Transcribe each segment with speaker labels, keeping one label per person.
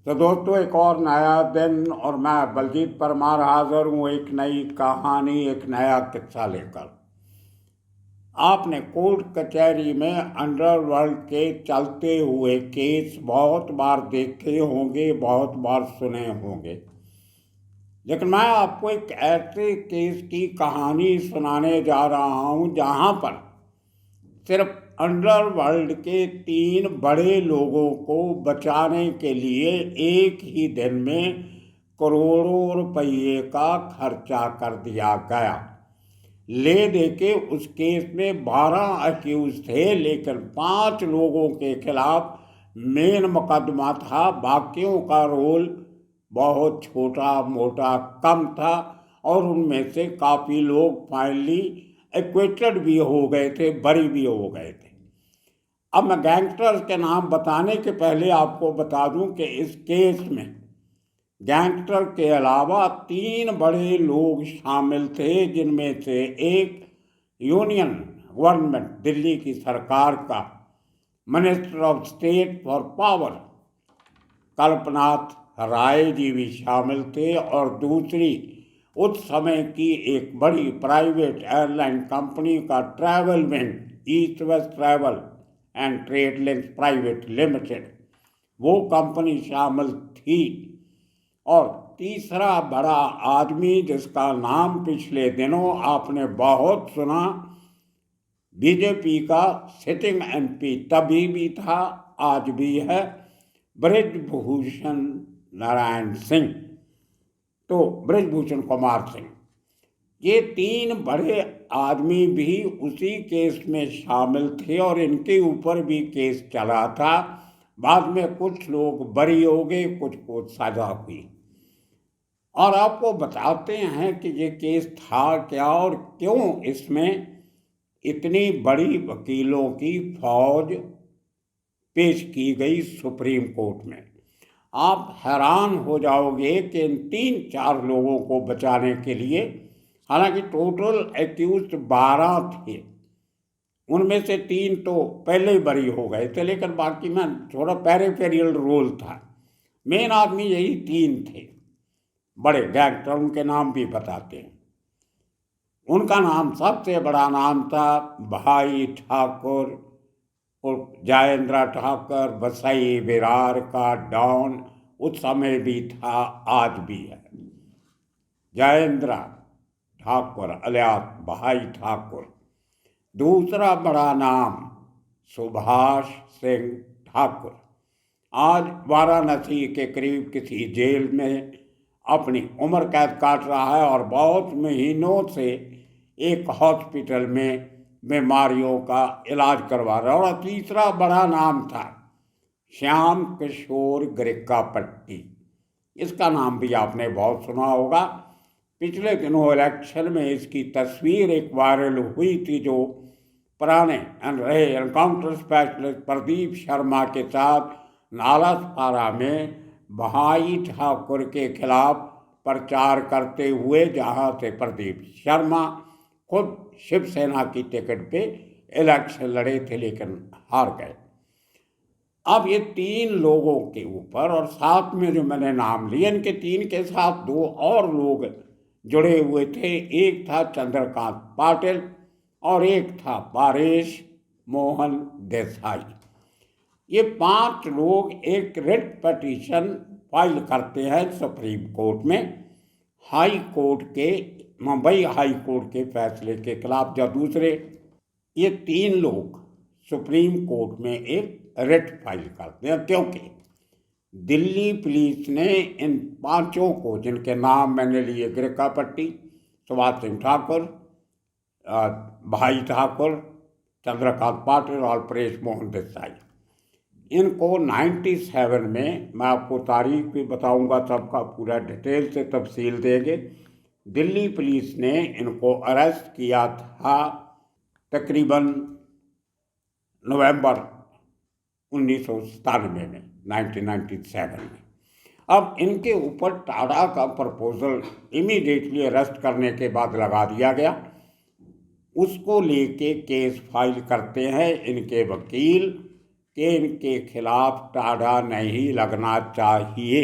Speaker 1: तो दोस्तों, एक और नया दिन और मैं बलजीत परमार हाजिर हूँ एक नई कहानी, एक नया किस्सा लेकर। आपने कोर्ट कचहरी में अंडरवर्ल्ड के चलते हुए केस बहुत बार देखे होंगे, बहुत बार सुने होंगे, लेकिन मैं आपको एक ऐसे केस की कहानी सुनाने जा रहा हूँ जहाँ पर सिर्फ अंडरवर्ल्ड के 3 बड़े लोगों को बचाने के लिए एक ही दिन में करोड़ों रुपये का खर्चा कर दिया गया। ले दे के उस केस में 12 अक्यूज थे, लेकिन 5 लोगों के खिलाफ मेन मुकदमा था। बाकियों का रोल बहुत छोटा मोटा कम था और उनमें से काफ़ी लोग फाइनली एक्विटेड भी हो गए थे, बरी भी हो गए थे। अब मैं गैंगस्टर्स के नाम बताने के पहले आपको बता दूं कि इस केस में गैंगस्टर के अलावा 3 बड़े लोग शामिल थे, जिनमें से एक यूनियन गवर्नमेंट, दिल्ली की सरकार का minister of state for power Kalpnath Rai ji भी शामिल थे, और दूसरी उस समय की एक बड़ी प्राइवेट एयरलाइन कंपनी का travel wing, east west travel and trade links private limited, वो कंपनी शामिल थी। और तीसरा बड़ा आदमी जिसका नाम पिछले दिनों आपने बहुत सुना, बीजेपी का सिटिंग एमपी तभी भी था, आज भी है, बृजभूषण नारायण सिंह, तो बृजभूषण कुमार सिंह। ये 3 बड़े आदमी भी उसी केस में शामिल थे और इनके ऊपर भी केस चला था। बाद में कुछ लोग बरी हो गए, कुछ को सजा हुई। और आपको बताते हैं कि ये केस था क्या और क्यों इसमें इतनी बड़ी वकीलों की फौज पेश की गई सुप्रीम कोर्ट में। आप हैरान हो जाओगे कि इन 3-4 लोगों को बचाने के लिए, हालांकि टोटल एक्यूज 12 थे, उनमें से 3 तो पहले ही बरी हो गए थे, लेकिन बाकी में थोड़ा पेरिफेरल रोल था। मेन आदमी यही 3 थे बड़े गैंगस्टर, उनके नाम भी बताते हैं। उनका नाम, सबसे बड़ा नाम था भाई ठाकुर और जयेंद्र ठाकुर, बसई विरार का डॉन, उस समय भी था, आज भी है। जयेंद्र ठाकुर अलियास भाई ठाकुर। दूसरा बड़ा नाम सुभाष सिंह ठाकुर, आज वाराणसी के करीब किसी जेल में अपनी उम्र कैद काट रहा है और बहुत महीनों से एक हॉस्पिटल में बीमारियों का इलाज करवा रहा है। और तीसरा बड़ा नाम था श्याम किशोर गरिकापट्टी, इसका नाम भी आपने बहुत सुना होगा। पिछले दिनों इलेक्शन में इसकी तस्वीर एक वायरल हुई थी, जो पुराने रहे एनकाउंटर स्पेशलिस्ट प्रदीप शर्मा के साथ नालासपारा में भाई ठाकुर के खिलाफ प्रचार करते हुए, जहां से प्रदीप शर्मा खुद शिवसेना की टिकट पे इलेक्शन लड़े थे लेकिन हार गए। अब ये 3 लोगों के ऊपर, और साथ में जो मैंने नाम लिए, इनके 3 के साथ 2 और लोग जुड़े हुए थे। एक था चंद्रकांत पाटिल और एक था पारेश मोहन देसाई। ये 5 लोग एक रिट पिटीशन फाइल करते हैं सुप्रीम कोर्ट में, हाई कोर्ट के, मुंबई हाई कोर्ट के फैसले के खिलाफ। जब दूसरे ये 3 लोग सुप्रीम कोर्ट में एक रिट फाइल करते हैं, क्योंकि दिल्ली पुलिस ने इन 5 को, जिनके नाम मैंने लिए, गरिकापट्टी, सुभाष सिंह ठाकुर, भाई ठाकुर, चंद्रकांत पाटिल और परेश मोहन देसाई, इनको 97 में, मैं आपको तारीख भी बताऊंगा, सबका पूरा डिटेल से तफसील देंगे, दिल्ली पुलिस ने इनको अरेस्ट किया था तकरीबन नवंबर 1997 में, 1997 में। अब इनके ऊपर टाडा का प्रपोजल इमीडिएटली अरेस्ट करने के बाद लगा दिया गया। उसको लेके केस फाइल करते हैं इनके वकील कि इनके खिलाफ टाड़ा नहीं लगना चाहिए।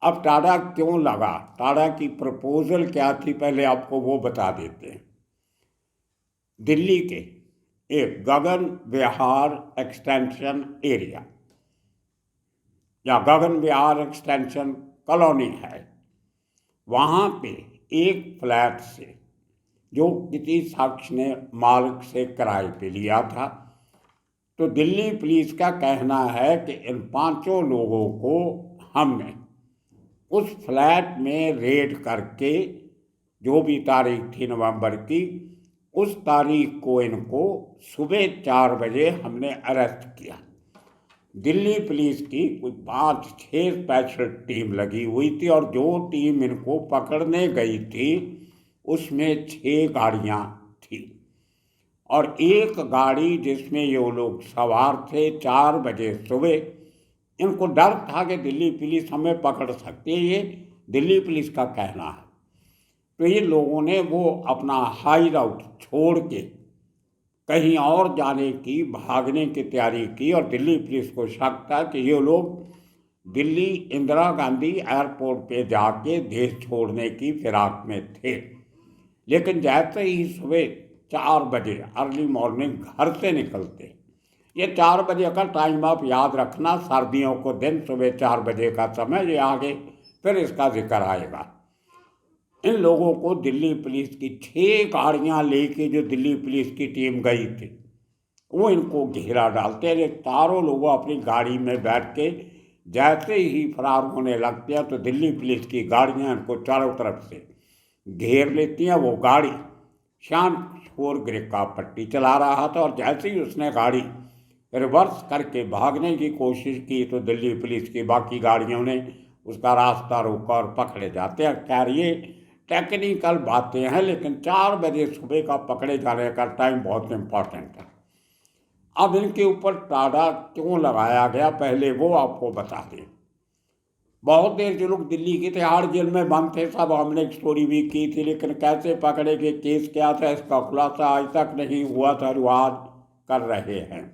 Speaker 1: अब टाड़ा क्यों लगा, टाड़ा की प्रपोजल क्या थी, पहले आपको वो बता देते हैं। दिल्ली के एक गगन विहार एक्सटेंशन एरिया या गगन विहार एक्सटेंशन कॉलोनी है, वहाँ पे एक फ्लैट से जो किसी शख्स ने मालिक से किराए पे लिया था, तो दिल्ली पुलिस का कहना है कि इन 5 लोगों को हमने उस फ्लैट में रेड करके, जो भी तारीख थी नवंबर की, उस तारीख को इनको सुबह 4 बजे हमने अरेस्ट किया। दिल्ली पुलिस की कोई 5-6 स्पेशल टीम लगी हुई थी और जो टीम इनको पकड़ने गई थी उसमें 6 गाड़ियाँ थी और एक गाड़ी जिसमें ये लोग सवार थे, 4 बजे सुबह इनको डर था कि दिल्ली पुलिस हमें पकड़ सकती है, ये दिल्ली पुलिस का कहना है। तो ये लोगों ने वो अपना हाइड आउट छोड़ के कहीं और जाने की, भागने की तैयारी की और दिल्ली पुलिस को शक था कि ये लोग दिल्ली इंदिरा गांधी एयरपोर्ट पे जाके देश छोड़ने की फिराक में थे। लेकिन जैसे ही सुबह 4 बजे अर्ली मॉर्निंग घर से निकलते, ये 4 बजे का टाइम आप याद रखना, सर्दियों को दिन सुबह 4 बजे का समय, ये आगे फिर इसका जिक्र आएगा। इन लोगों को दिल्ली पुलिस की 6 गाड़ियाँ लेके जो दिल्ली पुलिस की टीम गई थी, वो इनको घेरा डालते हैं। चारों लोग अपनी गाड़ी में बैठ के जैसे ही फरार होने लगते हैं तो दिल्ली पुलिस की गाड़ियाँ इनको चारों तरफ से घेर लेती हैं। वो गाड़ी श्याम किशोर गिर का पट्टी चला रहा था और जैसे ही उसने गाड़ी रिवर्स करके भागने की कोशिश की तो दिल्ली पुलिस की बाकी गाड़ियों ने उसका रास्ता रोका और पकड़े जाते हैं। खैर ये टेक्निकल बातें हैं, लेकिन 4 बजे सुबह का पकड़े जाने का टाइम बहुत इम्पोर्टेंट है। अब इनके ऊपर टाड़ा क्यों लगाया गया, पहले वो आपको बता दें। बहुत देर जो लोग दिल्ली की तिहाड़ जेल में बंद थे, सब हमने एक स्टोरी भी की थी, लेकिन कैसे पकड़े गए, केस क्या था, इसका खुलासा आज तक नहीं हुआ था, जो आज कर रहे हैं।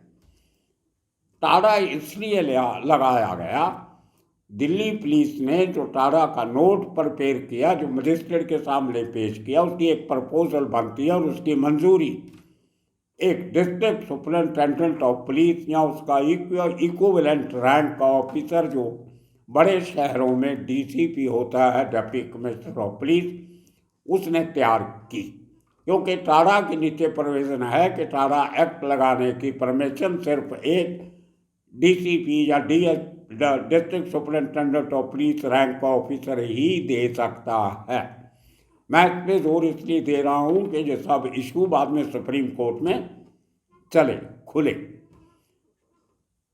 Speaker 1: टाड़ा इसलिए लगाया गया, दिल्ली पुलिस ने जो टाड़ा का नोट प्रिपेयर किया, जो मजिस्ट्रेट के सामने पेश किया, उसकी एक प्रपोजल बनती है और उसकी मंजूरी एक डिस्ट्रिक्ट सुपरिटेंडेंट ऑफ पुलिस या उसका इक्विवेलेंट रैंक का ऑफिसर, जो बड़े शहरों में डीसीपी होता है, डिप्टी कमिश्नर ऑफ पुलिस, उसने तैयार की। क्योंकि टाड़ा के नीचे प्रोविजन है कि टाड़ा एक्ट लगाने की परमिशन सिर्फ एक डीसीपी या district superintendent of police rank का ऑफिसर ही दे सकता है। मैं इस पर जोर इसलिए दे रहा हूँ कि ये सब इशू बाद में सुप्रीम कोर्ट में चले खुले।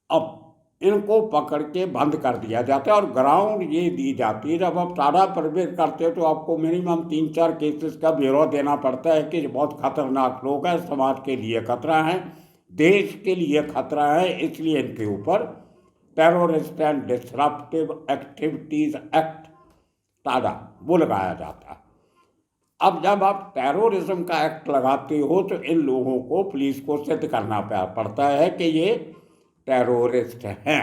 Speaker 1: अब इनको पकड़ के बंद कर दिया जाता है और ग्राउंड ये दी जाती है, जब आप टाड़ा प्रिपेयर करते हो तो आपको मिनिमम 3-4 केसेस का ब्यौरा देना पड़ता है कि बहुत खतरनाक लोग हैं, समाज के लिए खतरा है, देश के लिए खतरा है, इसलिए इनके ऊपर terrorist and disruptive activities act ta-da वो लगाया जाता है। अब जब आप टेररिज्म का एक्ट लगाते हो तो इन लोगों को पुलिस को सिद्ध करना पड़ता है कि ये टेररिस्ट हैं।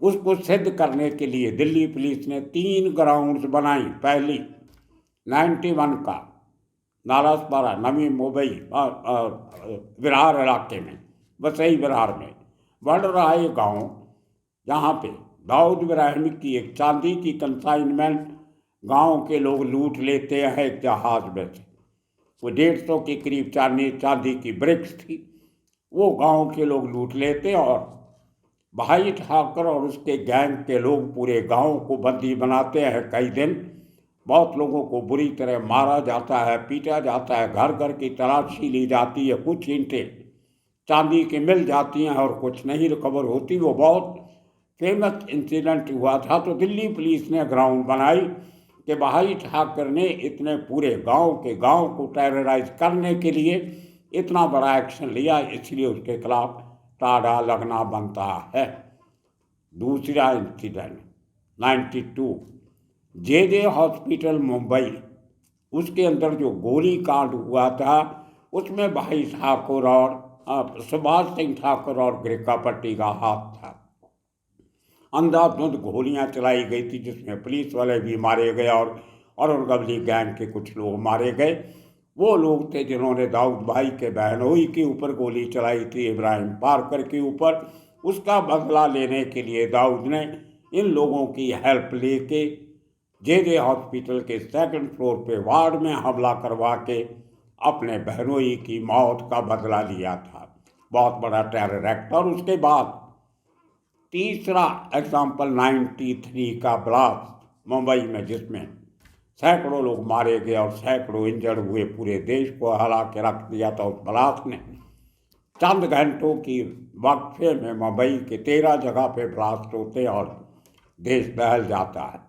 Speaker 1: उसको सिद्ध करने के लिए दिल्ली पुलिस ने 3 ग्राउंड्स बनाई। पहली 91 का नालासपारा, नवी मुंबई विरार इलाके में, वसई विरार में बढ़ रहा है गाँव, जहाँ पे दाऊद इब्राहिम की एक चांदी की कंसाइनमेंट गांव के लोग लूट लेते हैं एक जहाज में से। वो 150 के करीब चांदी की ब्रिक्स थी, वो गांव के लोग लूट लेते और भाई ठाकर और उसके गैंग के लोग पूरे गांव को बंदी बनाते हैं कई दिन। बहुत लोगों को बुरी तरह मारा जाता है, पीटा जाता है, घर घर की तलाशी ली जाती है, कुछ ईंटें चांदी की मिल जाती हैं और कुछ नहीं रिकवर होती। वो बहुत फेमस इंसिडेंट हुआ था। तो दिल्ली पुलिस ने ग्राउंड बनाई कि भाई ठाकर ने इतने पूरे गांव को टेरराइज करने के लिए इतना बड़ा एक्शन लिया, इसलिए उसके खिलाफ टाड़ा लगना बनता है। दूसरा इंसिडेंट 92 जे हॉस्पिटल मुंबई, उसके अंदर जो गोली कांड हुआ था, उसमें भाई ठाकुर और सुभाष सिंह ठाकुर और ग्रिकापट्टी का हाथ था। अंधाधुंध गोलियां चलाई गई थी जिसमें पुलिस वाले भी मारे गए और औरंगजली गैंग के कुछ लोग मारे गए। वो लोग थे जिन्होंने दाऊद भाई के बहनोई के ऊपर गोली चलाई थी, इब्राहिम पारकर के ऊपर। उसका बदला लेने के लिए दाऊद ने इन लोगों की हेल्प लेके जे हॉस्पिटल के सेकंड फ्लोर पे वार्ड में हमला करवा के अपने बहनोई की मौत का बदला लिया था। बहुत बड़ा टेरर एक्ट। और उसके बाद तीसरा एग्जाम्पल 93 का ब्लास्ट मुंबई में, जिसमें सैकड़ों लोग मारे गए और सैकड़ों इंजर्ड हुए, पूरे देश को हिला के रख दिया था उस ब्लास्ट ने। चंद घंटों की वक्फे में मुंबई के 13 जगह पे ब्लास्ट होते और देश दहल जाता है।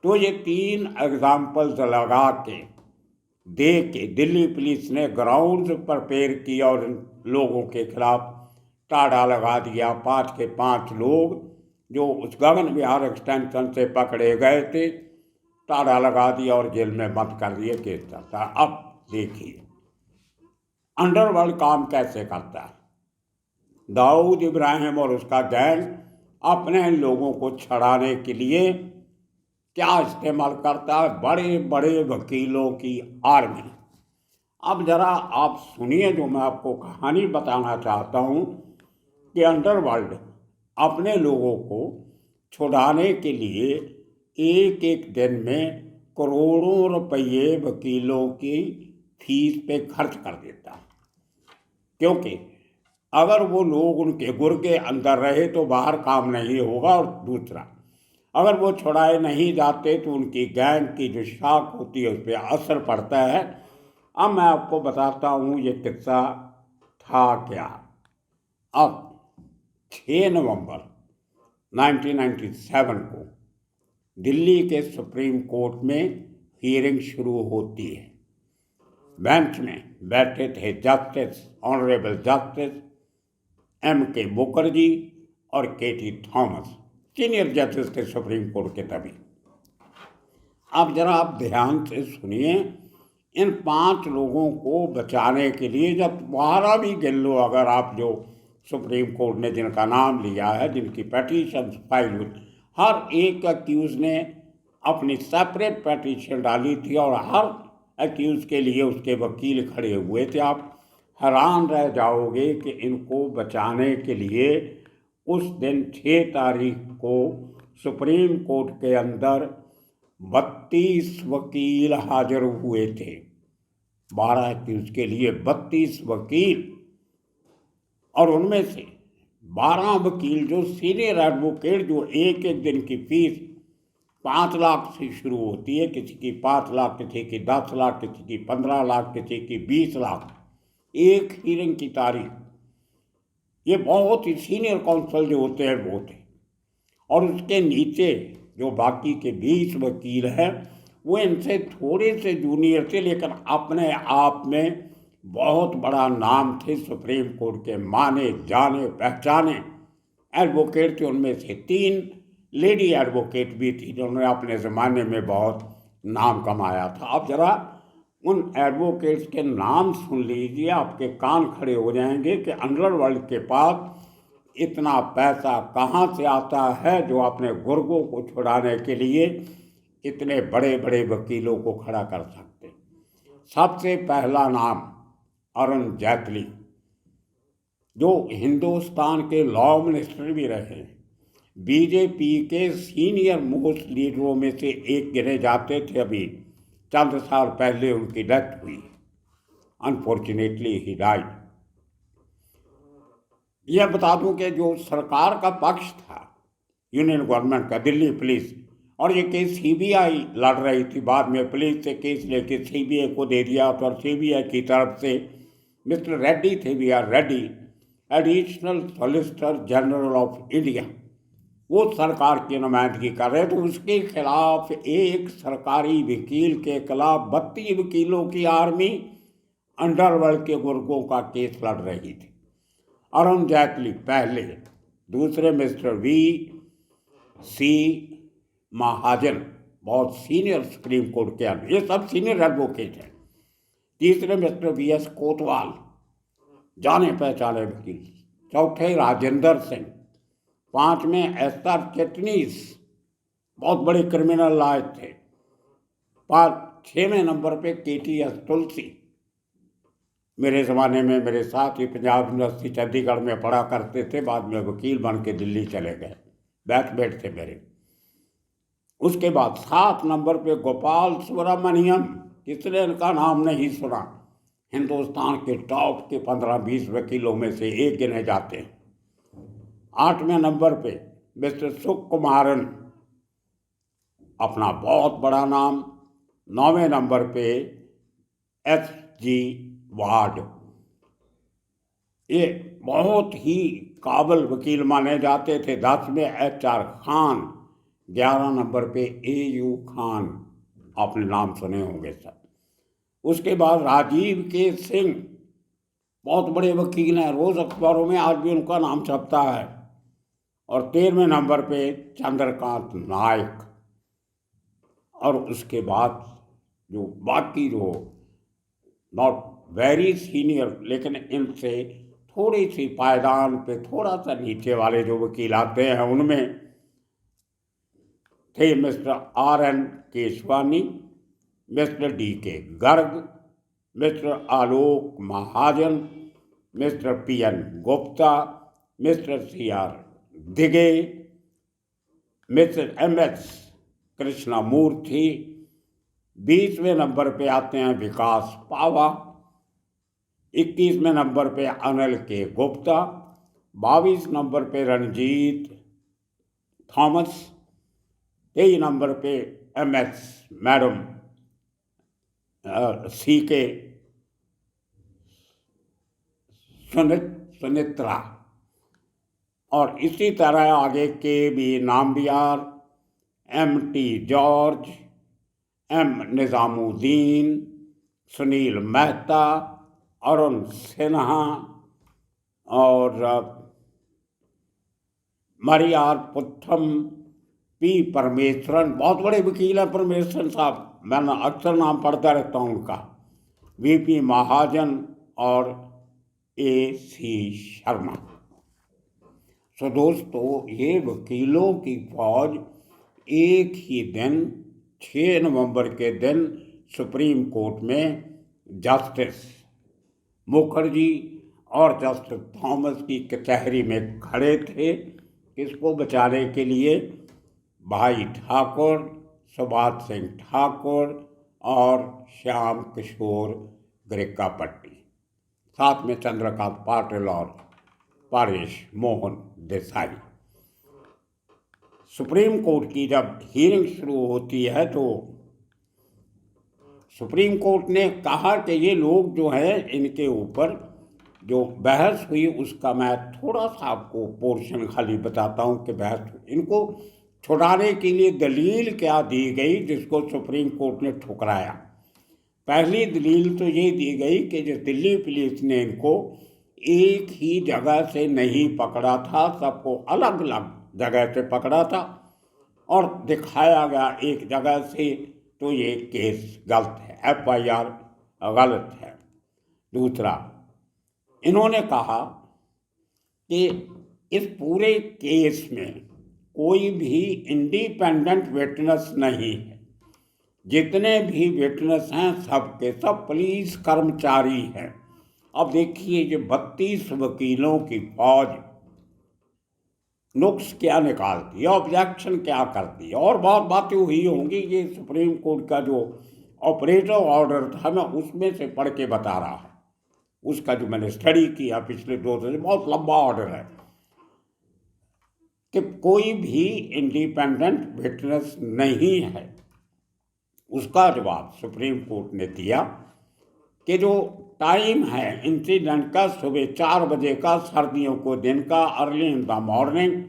Speaker 1: तो ये 3 एग्जाम्पल्स लगा के दे के दिल्ली पुलिस ने ग्राउंड प्रिपेयर किया और लोगों के खिलाफ टाड़ा लगा दिया। 5 के 5 लोग जो उस गगन विहार एक्सटेंशन से पकड़े गए थे, टाड़ा लगा दिया और जेल में बंद कर दिए। केस चलता है। अब देखिए अंडरवर्ल्ड काम कैसे करता है। दाऊद इब्राहिम और उसका गैंग अपने लोगों को छड़ाने के लिए क्या इस्तेमाल करता है? बड़े बड़े वकीलों की आर्मी। अब जरा आप सुनिए जो मैं आपको कहानी बताना चाहता हूँ कि अंडरवर्ल्ड अपने लोगों को छुड़ाने के लिए एक एक दिन में करोड़ों रुपये वकीलों की फीस पे खर्च कर देता। क्योंकि अगर वो लोग उनके गुर्गे अंदर रहे तो बाहर काम नहीं होगा, और दूसरा अगर वो छुड़ाए नहीं जाते तो उनकी गैंग की जो शाख होती है उस पर असर पड़ता है। अब मैं आपको बताता हूँ ये किस्सा था क्या। अब 6 नवंबर 1997 को दिल्ली के सुप्रीम कोर्ट में हियरिंग शुरू होती है। बेंच में बैठे थे justice honourable justice M.K. Mukherjee और K.T. थॉमस, सीनियर जजेस थे सुप्रीम कोर्ट के तभी। अब जरा आप ध्यान से सुनिए, इन 5 लोगों को बचाने के लिए, जब तुम्हारा भी गिन लो अगर आप, जो सुप्रीम कोर्ट ने जिनका नाम लिया है, जिनकी पेटिशन फाइल हुई, हर एक अक्यूज ने अपनी सेपरेट पेटिशन डाली थी और हर अक्यूज के लिए उसके वकील खड़े हुए थे। आप हैरान रह जाओगे कि इनको बचाने के लिए उस दिन 6 तारीख को सुप्रीम कोर्ट के अंदर 32 वकील हाजिर हुए थे। 12 अक्यूज के लिए 32 वकील, और उनमें से 12 वकील जो सीनियर एडवोकेट, जो एक एक दिन की फीस 5 लाख से शुरू होती है, किसी की 5 लाख, किसी की 10 लाख, किसी की 15 लाख, किसी की 20 लाख, एक हियरिंग की तारीख। ये बहुत ही सीनियर काउंसिल जो होते हैं वो थे। और उसके नीचे जो बाकी के 20 वकील हैं वो इनसे थोड़े से जूनियर थे, लेकिन अपने आप में बहुत बड़ा नाम थे। सुप्रीम कोर्ट के माने जाने पहचाने एडवोकेट थे। उनमें से 3 लेडी एडवोकेट भी थी जिन्होंने अपने ज़माने में बहुत नाम कमाया था। अब जरा उन एडवोकेट्स के नाम सुन लीजिए, आपके कान खड़े हो जाएंगे कि अंडरवर्ल्ड के पास इतना पैसा कहाँ से आता है जो अपने गुर्गों को छुड़ाने के लिए इतने बड़े बड़े वकीलों को खड़ा कर सकते। सबसे पहला नाम अरुण जेटली, जो हिंदुस्तान के लॉ मिनिस्टर भी रहे, बीजेपी के सीनियर मोस्ट लीडरों में से एक गिने जाते थे। अभी चंद साल पहले उनकी डेथ हुई, अनफॉर्चुनेटली ही डाइड। यह बता दूं कि जो सरकार का पक्ष था यूनियन गवर्नमेंट का, दिल्ली पुलिस, और ये केस सीबीआई लड़ रही थी। बाद में पुलिस से केस लेके सीबीआई को दे दिया, तो सीबीआई की तरफ से मिस्टर रेड्डी थे, V R Reddy, additional solicitor general of India, वो सरकार की नुमाइंदगी कर रहे थे। उसके खिलाफ एक सरकारी वकील के खिलाफ 32 वकीलों की आर्मी अंडरवर्ल्ड के गुर्गों का केस लड़ रही थी। अरुण जेटली पहले, दूसरे मिस्टर V.C. महाजन, बहुत सीनियर सुप्रीम कोर्ट के, ये सब सीनियर एडवोकेट हैं। तीसरे मिस्टर V.S. कोतवाल, जाने पहचाने वकील। चौथे राजेंद्र सिंह। पांचवें एस्तर चिटनीस, बहुत बड़े क्रिमिनल लॉयर थे। छवें नंबर पे KTS तुलसी, मेरे ज़माने में मेरे साथ ही पंजाब यूनिवर्सिटी चंडीगढ़ में पढ़ा करते थे, बाद में वकील बन के दिल्ली चले गए, बैठबेट थे मेरे। उसके बाद 7 नंबर पे गोपाल सुब्रमण्यम, किसने इनका नाम नहीं सुना। हिंदुस्तान के टॉप के 15-20 वकीलों में से एक गिने जाते हैं। 8वें नंबर पे मिस्टर सुकुमारन, अपना बहुत बड़ा नाम। 9वें नंबर पे SG वार्ड, ये बहुत ही काबिल वकील माने जाते थे। 10वें HR खान। 11 नंबर पे AU खान, आपने नाम सुने होंगे सर। उसके बाद राजीव के सिंह, बहुत बड़े वकील हैं, रोज अखबारों में आज भी उनका नाम छपता है। और 13वें नंबर पे चंद्रकांत नायक। और उसके बाद जो बाकी जो नॉट वेरी सीनियर, लेकिन इनसे थोड़ी सी पायदान पे थोड़ा सा नीचे वाले जो वकील आते हैं, उनमें थे mister RN Keshwani, mister DK Garg, mister Alok Mahajan, mister PN Gupta, mister CR Dige, mister MS Krishnamurthy. 20वें नंबर पे आते हैं विकास पावा। 21वें नंबर पे अनिल के गुप्ता। 22 नंबर पे रणजीत थॉमस। 23 नंबर पे MS मैडम CK सुनित्रा। और इसी तरह आगे KB Nambiar, MT George, M Nizamuddin, Sunil Mehta, Arun Sinha और मरियार पुथम, P परमेश्वरन, बहुत बड़े वकील हैं परमेश्वरन साहब, मैं अक्सर नाम पढ़ता रहता हूँ उनका। VP महाजन और AC शर्मा। तो दोस्तों, ये वकीलों की फौज एक ही दिन 6 नवंबर के दिन सुप्रीम कोर्ट में जस्टिस मुखर्जी और जस्टिस थॉमस की कचहरी में खड़े थे। किसको बचाने के लिए? भाई ठाकुर, सुभाष सिंह ठाकुर और श्याम किशोर गिरकापट्टी, साथ में चंद्रकांत पाटिल और परेश मोहन देसाई। सुप्रीम कोर्ट की जब हियरिंग शुरू होती है तो सुप्रीम कोर्ट ने कहा कि ये लोग जो हैं, इनके ऊपर जो बहस हुई उसका मैं थोड़ा सा आपको पोर्शन खाली बताता हूँ कि बहस इनको छुड़ाने के लिए दलील क्या दी गई जिसको सुप्रीम कोर्ट ने ठुकराया। पहली दलील तो ये दी गई कि जो दिल्ली पुलिस ने इनको एक ही जगह से नहीं पकड़ा था, सबको अलग अलग जगह से पकड़ा था और दिखाया गया एक जगह से, तो ये केस गलत है, FIR गलत है। दूसरा, इन्होंने कहा कि इस पूरे केस में कोई भी इंडिपेंडेंट विटनेस नहीं है, जितने भी विटनेस हैं सबके सब पुलिस कर्मचारी हैं। अब देखिए, ये 32 वकीलों की फौज नुक्स क्या निकालती है, ऑब्जेक्शन क्या करती है, और बहुत बातें हुई होंगी। ये सुप्रीम कोर्ट का जो ऑपरेटिव ऑर्डर था, मैं उसमें से पढ़ के बता रहा है, उसका जो मैंने स्टडी किया पिछले 2 दिन, बहुत लंबा ऑर्डर है कि कोई भी इंडिपेंडेंट विटनेस नहीं है। उसका जवाब सुप्रीम कोर्ट ने दिया कि जो टाइम है इंसिडेंट का सुबह 4 बजे का, सर्दियों को दिन का, अर्ली इन द मॉर्निंग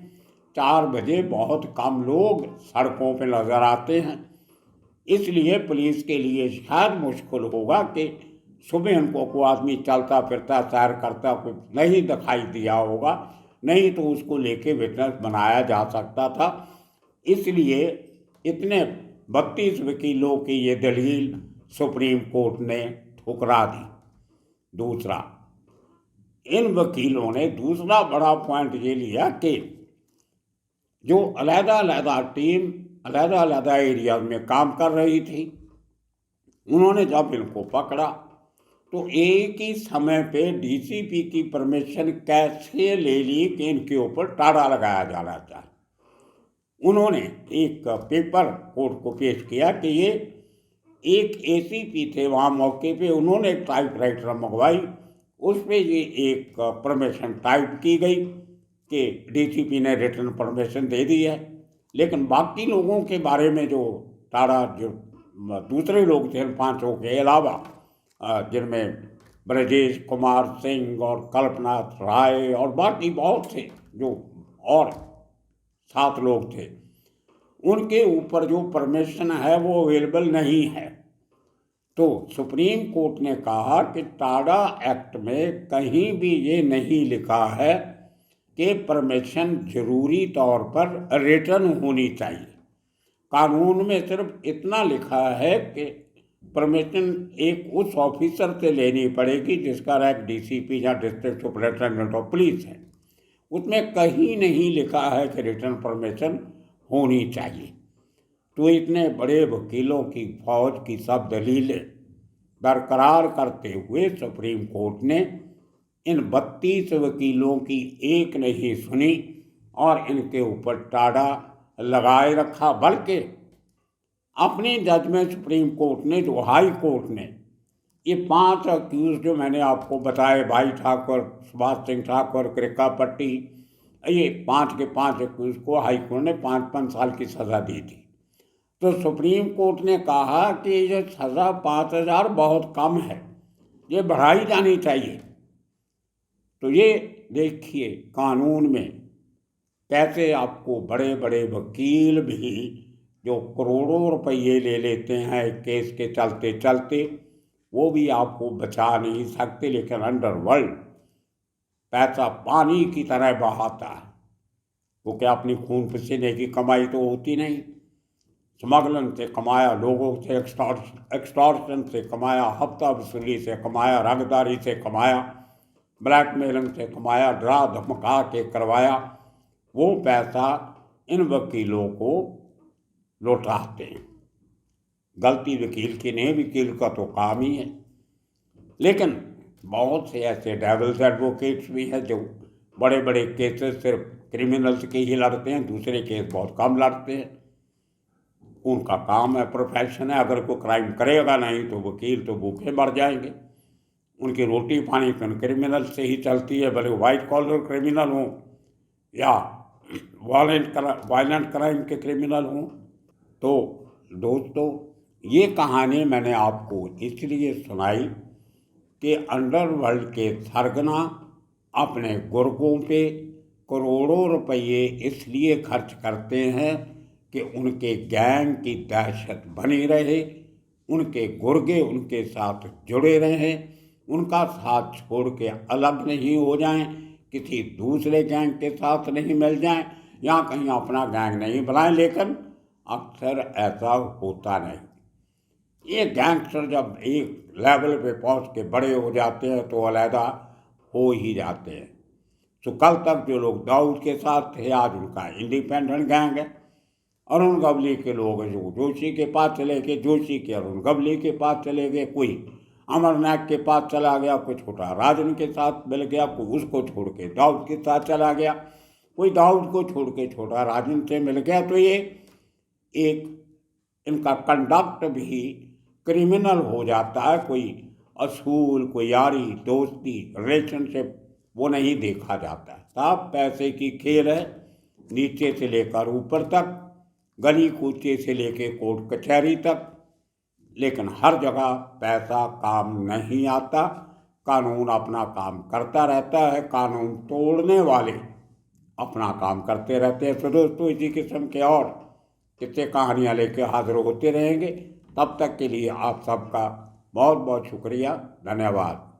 Speaker 1: 4 बजे बहुत कम लोग सड़कों पे नज़र आते हैं, इसलिए पुलिस के लिए शायद मुश्किल होगा कि सुबह उनको कोई आदमी चलता फिरता सैर करता कोई नहीं दिखाई दिया होगा, नहीं तो उसको लेके विटनेस बनाया जा सकता था। इसलिए इतने 32 वकीलों की ये दलील सुप्रीम कोर्ट ने ठुकरा दी। दूसरा, इन वकीलों ने दूसरा बड़ा पॉइंट ये लिया कि जो अलहदा अलहदा टीम अलहदा अलहदा एरिया में काम कर रही थी, उन्होंने जब इनको पकड़ा तो एक ही समय पे डीसीपी की परमिशन कैसे ले ली कि इनके ऊपर टाड़ा लगाया जाना चाहिए। उन्होंने एक पेपर कोर्ट को पेश किया कि ये एक एसीपी थे वहाँ मौके पे, उन्होंने एक टाइपराइटर मंगवाई, उस पर ये एक परमिशन टाइप की गई कि डीसीपी ने रिटर्न परमिशन दे दी है। लेकिन बाकी लोगों के बारे में जो टाड़ा, जो दूसरे लोग थे इन पांचों के अलावा, जिनमें ब्रजेश कुमार सिंह और कल्पनाथ राय और बाकी बहुत थे जो और 7 लोग थे, उनके ऊपर जो परमिशन है वो अवेलेबल नहीं है। तो सुप्रीम कोर्ट ने कहा कि टाडा एक्ट में कहीं भी ये नहीं लिखा है कि परमिशन जरूरी तौर पर रिटर्न होनी चाहिए। कानून में सिर्फ इतना लिखा है कि परमिशन एक उस ऑफिसर से लेनी पड़ेगी जिसका रैंक डीसीपी या डिस्ट्रिक्ट सुपरिटेंडेंट ऑफ पुलिस है। उसमें कहीं नहीं लिखा है कि रिटर्न परमिशन होनी चाहिए। तो इतने बड़े वकीलों की फौज की सब दलीलें बरकरार करते हुए सुप्रीम कोर्ट ने इन 32 वकीलों की एक नहीं सुनी और इनके ऊपर टाड़ा लगाए रखा। बल्कि अपनी जजमेंट सुप्रीम कोर्ट ने, जो हाई कोर्ट ने, ये 5 अक्यूज जो मैंने आपको बताए, भाई ठाकुर, सुभाष सिंह ठाकुर, क्रिकापट्टी, ये 5 के 5 अक्यूज को हाई कोर्ट ने 5-5 साल की सज़ा दी थी। तो सुप्रीम कोर्ट ने कहा कि ये सज़ा 5,000 बहुत कम है, ये बढ़ाई जानी चाहिए। तो ये देखिए कानून में कैसे आपको बड़े बड़े वकील भी जो करोड़ों रुपये ले लेते हैं केस के चलते चलते, वो भी आपको बचा नहीं सकते। लेकिन अंडरवर्ल्ड पैसा पानी की तरह बहाता है। वो क्या अपनी खून पसीने की कमाई तो होती नहीं। स्मगलन से कमाया, लोगों से एक्सटॉर्शन से कमाया, हफ्ता वसूली से कमाया, रंगदारी से कमाया, ब्लैकमेलिंग से कमाया, डरा धमका के करवाया। वो पैसा इन वकीलों को लौटाते हैं। गलती वकील की नहीं, वकील का तो काम ही है। लेकिन बहुत से ऐसे डेविल्स एडवोकेट्स भी हैं जो बड़े बड़े केसेस सिर्फ क्रिमिनल्स के ही लड़ते हैं, दूसरे केस बहुत कम लड़ते हैं। उनका काम है, प्रोफेशन है। अगर कोई क्राइम करेगा नहीं तो वकील तो भूखे मर जाएंगे। उनकी रोटी पानी तो क्रिमिनल से ही चलती है, भले वाइट कॉलर क्रिमिनल हों या वायलेंट क्राइम के क्रिमिनल हों। तो दोस्तों, ये कहानी मैंने आपको इसलिए सुनाई कि अंडरवर्ल्ड के सरगना अपने गुर्गों पे करोड़ों रुपये इसलिए खर्च करते हैं कि उनके गैंग की दहशत बनी रहे, उनके गुर्गे उनके साथ जुड़े रहें, उनका साथ छोड़ के अलग नहीं हो जाएं, किसी दूसरे गैंग के साथ नहीं मिल जाएं या कहीं अपना गैंग नहीं बनाएं। लेकिन अक्सर ऐसा होता नहीं। ये गैंगस्टर जब एक लेवल पे पहुंच के बड़े हो जाते हैं तो अलहदा हो ही जाते हैं। तो कल तक जो लोग दाऊद के साथ थे, आज उनका इंडिपेंडेंट गैंग है। अरुण गवली के लोग जो जोशी के पास चले गए, जोशी के अरुण गवली के पास चले गए, कोई अमर नायक के पास चला गया, कोई छोटा राजन के साथ मिल गया, कोई उसको छोड़ के दाऊद के साथ चला गया, कोई दाऊद को छोड़ के छोटा राजन से मिल गया। तो ये एक इनका कंडक्ट भी क्रिमिनल हो जाता है। कोई असूल, कोई यारी दोस्ती रिलेशनशिप वो नहीं देखा जाता है। सब पैसे की खेल है, नीचे से लेकर ऊपर तक, गली कूचे से लेके कोर्ट कचहरी तक। लेकिन हर जगह पैसा काम नहीं आता। कानून अपना काम करता रहता है, कानून तोड़ने वाले अपना काम करते रहते हैं। तो दोस्तों, इसी किस्म के और कितने कहानियाँ लेके हाजिर होते रहेंगे। तब तक के लिए आप सबका बहुत बहुत शुक्रिया, धन्यवाद।